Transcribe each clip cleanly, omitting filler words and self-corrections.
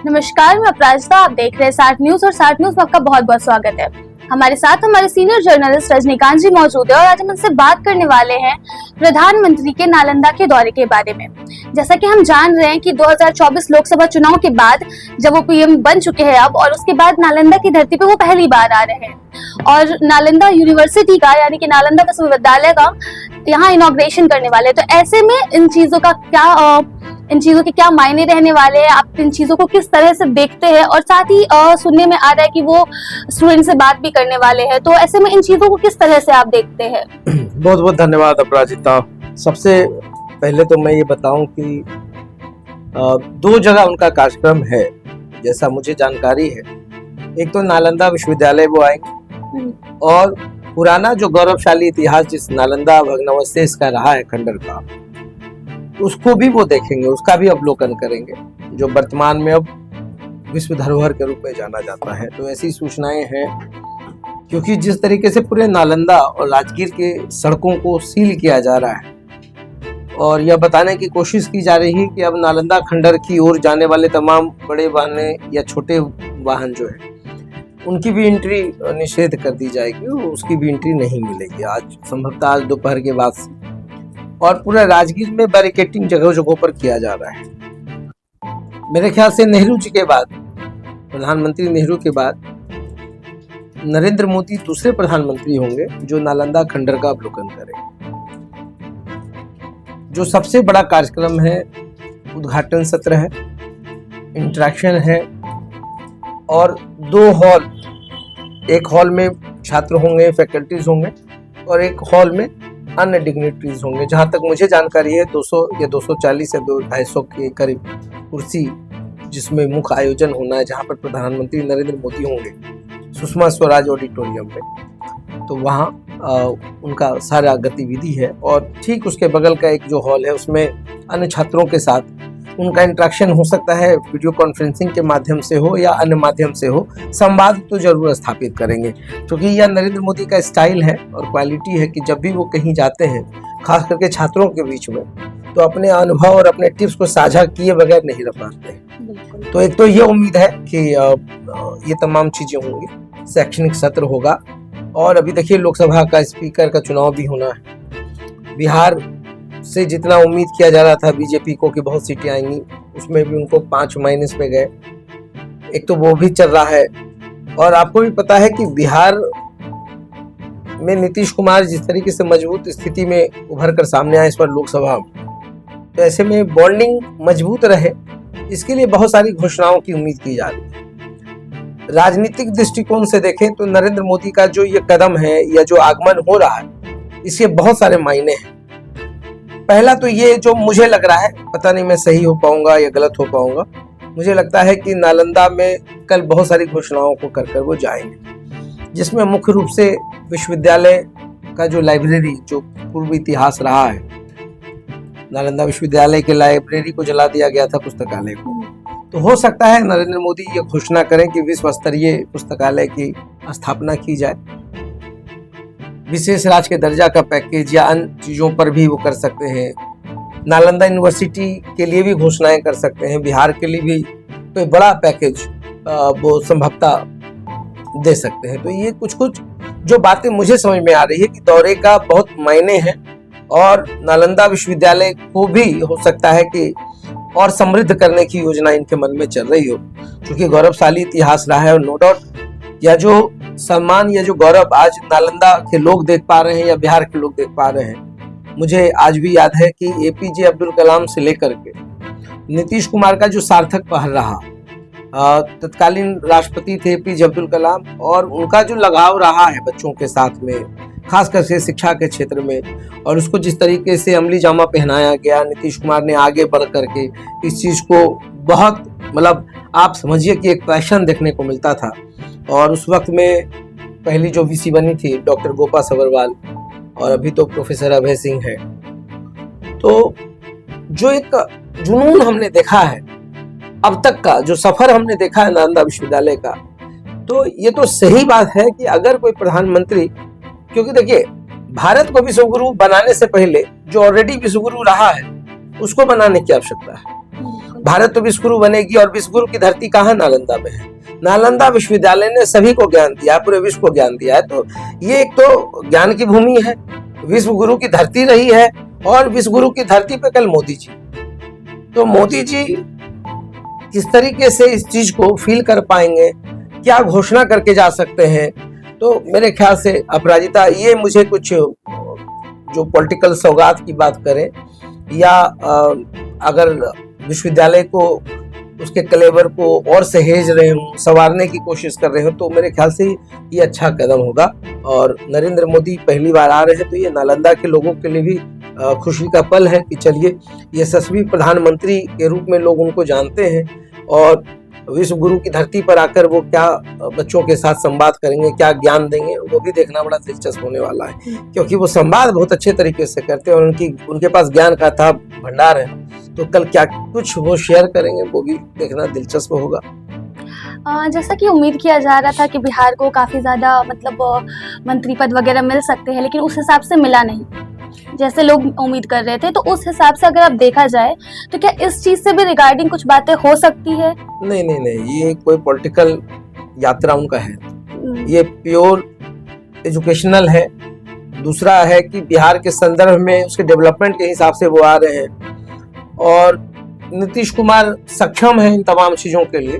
नमस्कार, मैं अपराजिता। आप देख रहे हैं 60 न्यूज और 60 न्यूज में आपका बहुत बहुत स्वागत है। हमारे साथ हमारे सीनियर जर्नलिस्ट रजनीकांत जी मौजूद है और आज हम उनसे बात करने वाले हैं प्रधानमंत्री के नालंदा के दौरे के बारे में। जैसा कि हम जान रहे हैं कि 2024 लोकसभा चुनाव के बाद जब वो पीएम बन चुके हैं अब, और उसके बाद नालंदा की धरती पे वो पहली बार आ रहे हैं और नालंदा यूनिवर्सिटी का यानी कि नालंदा विश्वविद्यालय का यहाँ इनॉग्रेशन करने वाले हैं। तो ऐसे में इन चीजों के क्या मायने रहने वाले हैं, आप इन चीजों को किस तरह से देखते हैं, और साथ ही सुनने में आ रहा है कि वो स्टूडेंट से बात भी करने वाले हैं। तो ऐसे में इन चीजों को किस तरह से आप देखते हैं? बहुत बहुत धन्यवाद अपराजिता। सबसे पहले तो मैं ये बताऊं कि दो जगह उनका कार्यक्रम है जैसा मुझे जानकारी है। एक तो नालंदा विश्वविद्यालय वो आएंगे और पुराना जो गौरवशाली इतिहास जिस नालंदा भग्नावशेष का रहा है खंडर का, उसको भी वो देखेंगे, उसका भी अवलोकन करेंगे, जो वर्तमान में अब विश्व धरोहर के रूप में जाना जाता है। तो ऐसी सूचनाएं हैं, क्योंकि जिस तरीके से पूरे नालंदा और राजगीर के सड़कों को सील किया जा रहा है और यह बताने की कोशिश की जा रही है कि अब नालंदा खंडर की ओर जाने वाले तमाम बड़े वाहन या छोटे वाहन जो है उनकी भी एंट्री निषेध कर दी जाएगी, उसकी भी एंट्री नहीं मिलेगी आज संभवतः आज दोपहर के बाद से। और पूरा राजगीर में बैरिकेटिंग जगह जगहों पर किया जा रहा है। मेरे ख्याल से नेहरू जी के बाद, प्रधानमंत्री नेहरू के बाद नरेंद्र मोदी दूसरे प्रधानमंत्री होंगे जो नालंदा खंडर का अवलोकन करें। जो सबसे बड़ा कार्यक्रम है, उद्घाटन सत्र है, इंटरेक्शन है और दो हॉल, एक हॉल में छात्र होंगे, फैकल्टीज होंगे और एक हॉल में अन्य डिग्निटरीज होंगे। जहां तक मुझे जानकारी है 200 या 240 या 250 के करीब कुर्सी जिसमें मुख्य आयोजन होना है, जहां पर प्रधानमंत्री नरेंद्र मोदी होंगे सुषमा स्वराज ऑडिटोरियम में। तो वहां उनका सारा गतिविधि है और ठीक उसके बगल का एक जो हॉल है उसमें अन्य छात्रों के साथ उनका इंटरेक्शन हो सकता है, वीडियो कॉन्फ्रेंसिंग के माध्यम से हो या अन्य माध्यम से हो। संवाद तो जरूर स्थापित करेंगे, क्योंकि यह नरेंद्र मोदी का स्टाइल है और क्वालिटी है कि जब भी वो कहीं जाते हैं, खास करके छात्रों के बीच में, तो अपने अनुभव और अपने टिप्स को साझा किए बगैर नहीं रह पाते हैं। तो एक तो ये उम्मीद है कि ये तमाम चीजें होंगी, शैक्षणिक सत्र होगा और अभी देखिए लोकसभा का स्पीकर का चुनाव भी होना है। बिहार से जितना उम्मीद किया जा रहा था बीजेपी को कि बहुत सीटें आएंगी, उसमें भी उनको 5 माइनस पे गए। एक तो वो भी चल रहा है और आपको भी पता है कि बिहार में नीतीश कुमार जिस तरीके से मजबूत स्थिति में उभर कर सामने आए इस बार लोकसभा, तो ऐसे में बॉन्डिंग मजबूत रहे, इसके लिए बहुत सारी घोषणाओं की उम्मीद की जा रही है। राजनीतिक दृष्टिकोण से देखें तो नरेंद्र मोदी का जो ये कदम है या जो आगमन हो रहा है, इसके बहुत सारे मायने हैं। पहला तो ये जो मुझे लग रहा है, पता नहीं मैं सही हो पाऊंगा या गलत हो पाऊंगा, मुझे लगता है कि नालंदा में कल बहुत सारी घोषणाओं को कर वो जाएंगे, जिसमें मुख्य रूप से विश्वविद्यालय का जो लाइब्रेरी, जो पूर्व इतिहास रहा है, नालंदा विश्वविद्यालय के लाइब्रेरी को जला दिया गया था, पुस्तकालय को, तो हो सकता है नरेंद्र मोदी ये घोषणा करें कि विश्व स्तरीय पुस्तकालय की स्थापना की जाए। विशेष राज्य के दर्जा का पैकेज या अन्य चीजों पर भी वो कर सकते हैं। नालंदा यूनिवर्सिटी के लिए भी घोषणाएं कर सकते हैं, बिहार के लिए भी कोई बड़ा पैकेज वो संभवतः दे सकते हैं। तो ये कुछ कुछ जो बातें मुझे समझ में आ रही है कि दौरे का बहुत मायने हैं और नालंदा विश्वविद्यालय को भी हो सकता है कि और समृद्ध करने की योजना इनके मन में चल रही हो, क्योंकि गौरवशाली इतिहास रहा है और नो डाउट या जो सम्मान या जो गौरव आज नालंदा के लोग देख पा रहे हैं या बिहार के लोग देख पा रहे हैं। मुझे आज भी याद है कि एपीजे अब्दुल कलाम से लेकर के नीतीश कुमार का जो सार्थक पहल रहा, तत्कालीन राष्ट्रपति थे एपीजे अब्दुल कलाम, और उनका जो लगाव रहा है बच्चों के साथ में, खासकर से शिक्षा के क्षेत्र में, और उसको जिस तरीके से अमली जामा पहनाया गया, नीतीश कुमार ने आगे बढ़ करके इस चीज को बहुत, मतलब आप समझिए कि एक पैशन देखने को मिलता था। और उस वक्त में पहली जो वीसी बनी थी डॉक्टर गोपा सबरवाल, और अभी तो प्रोफेसर अभय सिंह है। तो जो एक जुनून हमने देखा है, अब तक का जो सफर हमने देखा है नालंदा विश्वविद्यालय का, तो ये तो सही बात है कि अगर कोई प्रधानमंत्री, क्योंकि देखिए भारत को विश्वगुरु बनाने से पहले जो ऑलरेडी विश्वगुरु रहा है उसको बनाने की आवश्यकता है। भारत तो विश्वगुरु बनेगी, और विश्वगुरु की धरती कहाँ? नालंदा में है। नालंदा विश्वविद्यालय ने सभी को ज्ञान दिया, पूरे विश्व को ज्ञान दिया है। तो ये एक तो ज्ञान की भूमि है, विश्वगुरु की धरती रही है, और विश्वगुरु की धरती पे कल मोदी जी। तो मोदी जी किस तरीके से इस चीज को फील कर पाएंगे, क्या घोषणा करके जा सकते हैं? तो मेरे ख्याल से अपराजिता, ये मुझे कुछ जो पॉलिटिकल सौगात की बात करें, या अगर विश्वविद्यालय को, उसके कलेवर को और सहेज रहे हूँ, संवारने की कोशिश कर रहे हो, तो मेरे ख्याल से ये अच्छा कदम होगा। और नरेंद्र मोदी पहली बार आ रहे हैं, तो ये नालंदा के लोगों के लिए भी खुशी का पल है कि चलिए, यशस्वी प्रधानमंत्री के रूप में लोग उनको जानते हैं, और विश्व गुरु की धरती पर आकर वो क्या बच्चों के साथ संवाद करेंगे, क्या ज्ञान देंगे, वो भी देखना बड़ा दिलचस्प होने वाला है, क्योंकि वो संवाद बहुत अच्छे तरीके से करते हैं, और उनके पास ज्ञान का था भंडार है। तो कल क्या कुछ वो शेयर करेंगे, वो भी देखना दिलचस्प होगा। जैसा कि उम्मीद किया जा रहा था कि बिहार को काफ़ी ज़्यादा मतलब मंत्री पद वगैरह मिल सकते हैं, लेकिन उस हिसाब से मिला नहीं जैसे लोग उम्मीद कर रहे थे। तो उस हिसाब से अगर आप देखा जाए तो क्या इस चीज़ से भी रिगार्डिंग कुछ बातें हो सकती है? नहीं, ये कोई पॉलिटिकल यात्रा उनका है, ये प्योर एजुकेशनल है। दूसरा है कि बिहार के संदर्भ में उसके डेवलपमेंट के हिसाब से वो आ रहे हैं, और नीतीश कुमार सक्षम है इन तमाम चीज़ों के लिए।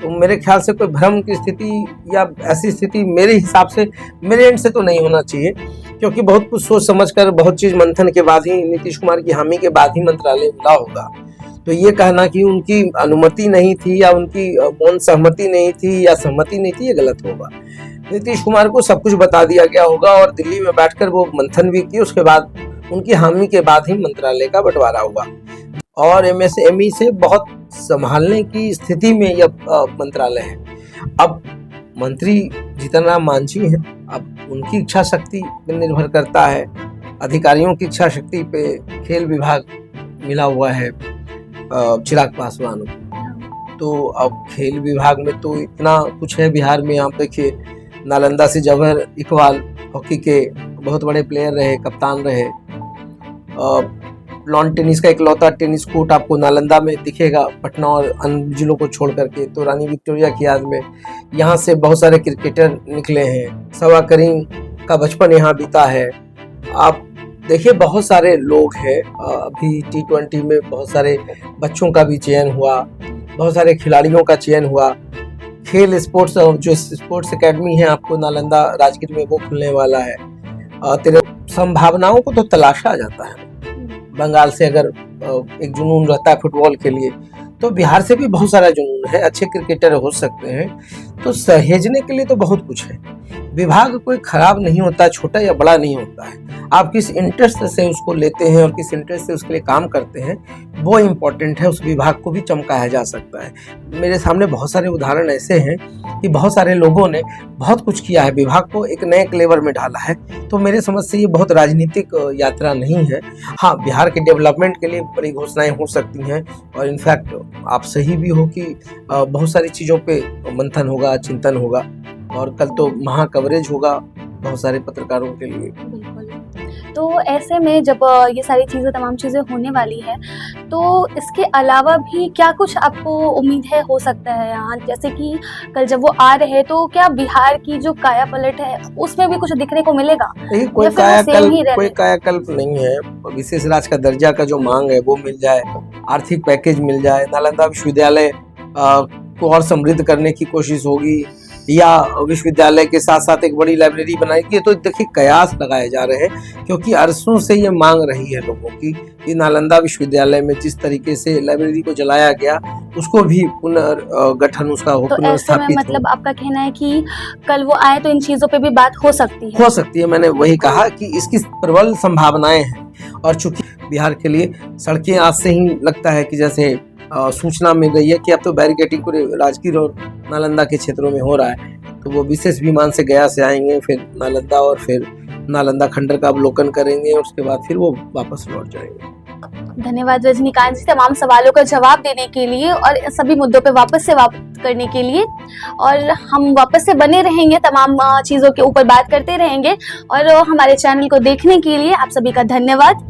तो मेरे ख्याल से कोई भ्रम की स्थिति या ऐसी स्थिति मेरे हिसाब से, मेरे एंड से तो नहीं होना चाहिए, क्योंकि बहुत कुछ सोच समझकर, बहुत चीज़ मंथन के बाद ही, नीतीश कुमार की हामी के बाद ही मंत्रालय मिला होगा। तो ये कहना कि उनकी अनुमति नहीं थी, या उनकी मौन सहमति नहीं थी, या सहमति नहीं थी, ये गलत होगा। नीतीश कुमार को सब कुछ बता दिया गया होगा, और दिल्ली में बैठकर वो मंथन भी की, उसके बाद उनकी हामी के बाद ही मंत्रालय का बंटवारा हुआ, और एमएसएमई से बहुत संभालने की स्थिति में यह मंत्रालय है। अब मंत्री जीतन राम मांझी हैं, अब उनकी इच्छा शक्ति पर निर्भर करता है, अधिकारियों की इच्छा शक्ति पे खेल विभाग मिला हुआ है चिराग पासवान को। तो अब खेल विभाग में तो इतना कुछ है बिहार में। आप देखिए, नालंदा से जवाहर इकबाल हॉकी के बहुत बड़े प्लेयर रहे, कप्तान रहे। लॉन टेनिस का इकलौता टेनिस कोर्ट आपको नालंदा में दिखेगा, पटना और अन्य जिलों को छोड़ करके। तो रानी विक्टोरिया की याद में यहाँ से बहुत सारे क्रिकेटर निकले हैं। सवा करीम का बचपन यहाँ बीता है। आप देखिए, बहुत सारे लोग हैं। अभी T20 में बहुत सारे बच्चों का भी चयन हुआ, बहुत सारे खिलाड़ियों का चयन हुआ। खेल स्पोर्ट्स, जो स्पोर्ट्स एकेडमी है आपको नालंदा राजगीर में, वो खुलने वाला है। तेरे संभावनाओं को तो तलाशा जाता है। बंगाल से अगर एक जुनून रहता है फुटबॉल के लिए, तो बिहार से भी बहुत सारा जुनून है, अच्छे क्रिकेटर हो सकते हैं। तो सहेजने के लिए तो बहुत कुछ है। विभाग कोई खराब नहीं होता, छोटा या बड़ा नहीं होता है। आप किस इंटरेस्ट से उसको लेते हैं और किस इंटरेस्ट से उसके लिए काम करते हैं, वो इम्पोर्टेंट है। उस विभाग को भी चमकाया जा सकता है। मेरे सामने बहुत सारे उदाहरण ऐसे हैं कि बहुत सारे लोगों ने बहुत कुछ किया है, विभाग को एक नए क्लेवर में ढाला है। तो मेरे समझ से ये बहुत राजनीतिक यात्रा नहीं है। हाँ, बिहार के डेवलपमेंट के लिए बड़ी घोषणाएं हो सकती हैं, और इनफैक्ट आप सही भी हो कि बहुत सारी चीज़ों पे मंथन होगा, चिंतन होगा, और कल तो महा कवरेज होगा बहुत सारे पत्रकारों के लिए। बिल्कुल। तो ऐसे में जब ये सारी चीज़ें, तमाम चीज़ें होने वाली है, तो इसके अलावा भी क्या कुछ आपको उम्मीद है हो सकता है यहाँ? जैसे कि कल जब वो आ रहे हैं, तो क्या बिहार की जो काया पलट है उसमें भी कुछ दिखने को मिलेगा? नहीं, कोई कायाकल्प नहीं है। विशेष राज्य का दर्जा का जो मांग है वो मिल जाए, आर्थिक पैकेज मिल जाए, नालंदा विश्वविद्यालय को और समृद्ध करने की कोशिश होगी, या विश्वविद्यालय के साथ साथ एक बड़ी लाइब्रेरी बनाएगी। तो देखिए, कयास लगाए जा रहे हैं, क्योंकि अरसों से ये मांग रही है लोगों की कि नालंदा विश्वविद्यालय में जिस तरीके से लाइब्रेरी को जलाया गया, उसको भी पुनर्गठन उसका हो, तो पुनर्स्थापित। मतलब आपका कहना है कि कल वो आए तो इन चीजों पे भी बात हो सकती है? मैंने वही कहा कि इसकी प्रबल संभावनाएं हैं। और चूंकि बिहार के लिए सड़कें आज से ही लगता है कि जैसे सूचना मिल रही है कि अब तो बैरिकेडिंग पूरे राजगीर और नालंदा के क्षेत्रों में हो रहा है। तो वो विशेष विमान से गया से आएंगे, फिर नालंदा, और फिर नालंदा खंडर का अवलोकन करेंगे, और उसके बाद फिर वो वापस लौट जाएंगे। धन्यवाद रजनीकांत जी, तमाम सवालों का जवाब देने के लिए और सभी मुद्दों पे वापस से बात करने के लिए। और हम वापस से बने रहेंगे, तमाम चीज़ों के ऊपर बात करते रहेंगे। और हमारे चैनल को देखने के लिए आप सभी का धन्यवाद।